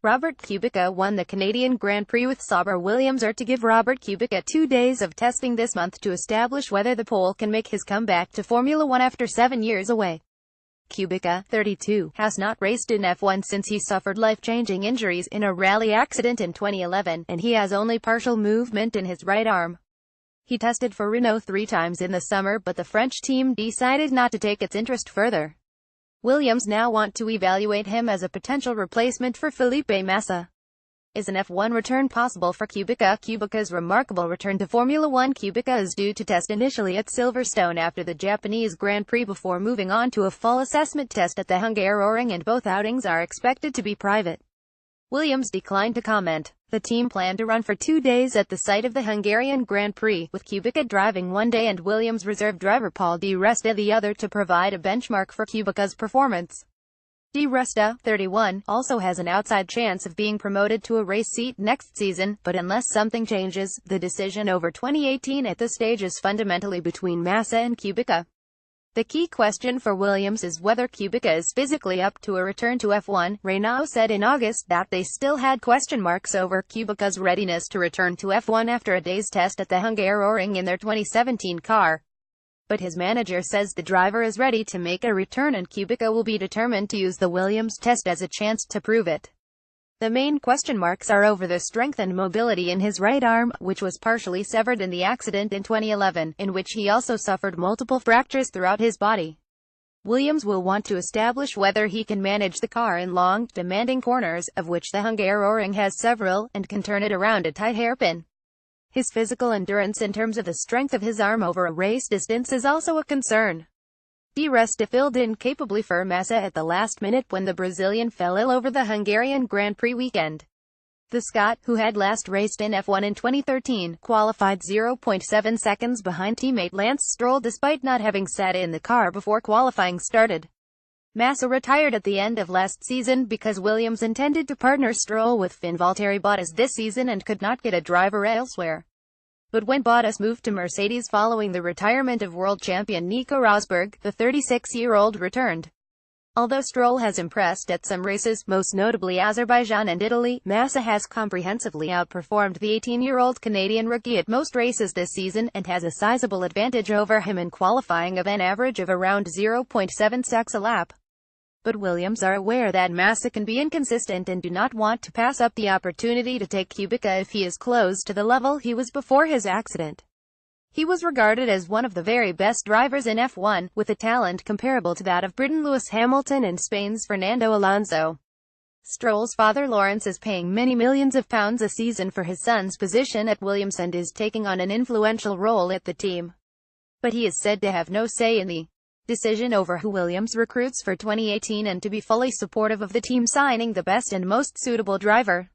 Robert Kubica won the Canadian Grand Prix with SauberWilliams are to give Robert Kubica 2 days of testing this month to establish whether the Pole can make his comeback to Formula One after 7 years away. Kubica, 32, has not raced in F1 since he suffered life-changing injuries in a rally accident in 2011, and he has only partial movement in his right arm. He tested for Renault 3 times in the summer, but the French team decided not to take its interest further. Williams now want to evaluate him as a potential replacement for Felipe Massa. Is an F1 return possible for Kubica? Kubica's remarkable return to Formula One. Kubica is due to test initially at Silverstone after the Japanese Grand Prix before moving on to a full assessment test at the Hungaroring, and both outings are expected to be private. Williams declined to comment. The team planned to run for 2 days at the site of the Hungarian Grand Prix, with Kubica driving one day and Williams' reserve driver Paul Di Resta the other to provide a benchmark for Kubica's performance. Di Resta, 31, also has an outside chance of being promoted to a race seat next season, but unless something changes, the decision over 2018 at this stage is fundamentally between Massa and Kubica. The key question for Williams is whether Kubica is physically up to a return to F1. Renault said in August that they still had question marks over Kubica's readiness to return to F1 after a day's test at the Hungaroring in their 2017 car. But his manager says the driver is ready to make a return and Kubica will be determined to use the Williams test as a chance to prove it. The main question marks are over the strength and mobility in his right arm, which was partially severed in the accident in 2011, in which he also suffered multiple fractures throughout his body. Williams will want to establish whether he can manage the car in long, demanding corners, of which the Hungaroring has several, and can turn it around a tight hairpin. His physical endurance in terms of the strength of his arm over a race distance is also a concern. Di Resta filled in capably for Massa at the last minute when the Brazilian fell ill over the Hungarian Grand Prix weekend. The Scot, who had last raced in F1 in 2013, qualified 0.7 seconds behind teammate Lance Stroll despite not having sat in the car before qualifying started. Massa retired at the end of last season because Williams intended to partner Stroll with Valtteri Bottas this season and could not get a driver elsewhere. But when Bottas moved to Mercedes following the retirement of world champion Nico Rosberg, the 36-year-old returned. Although Stroll has impressed at some races, most notably Azerbaijan and Italy, Massa has comprehensively outperformed the 18-year-old Canadian rookie at most races this season, and has a sizable advantage over him in qualifying of an average of around 0.7 seconds a lap. But Williams are aware that Massa can be inconsistent and do not want to pass up the opportunity to take Kubica if he is close to the level he was before his accident. He was regarded as one of the very best drivers in F1, with a talent comparable to that of Britain Lewis Hamilton and Spain's Fernando Alonso. Stroll's father Lawrence is paying many millions of pounds a season for his son's position at Williams and is taking on an influential role at the team. But he is said to have no say in the decision over who Williams recruits for 2018 and to be fully supportive of the team signing the best and most suitable driver.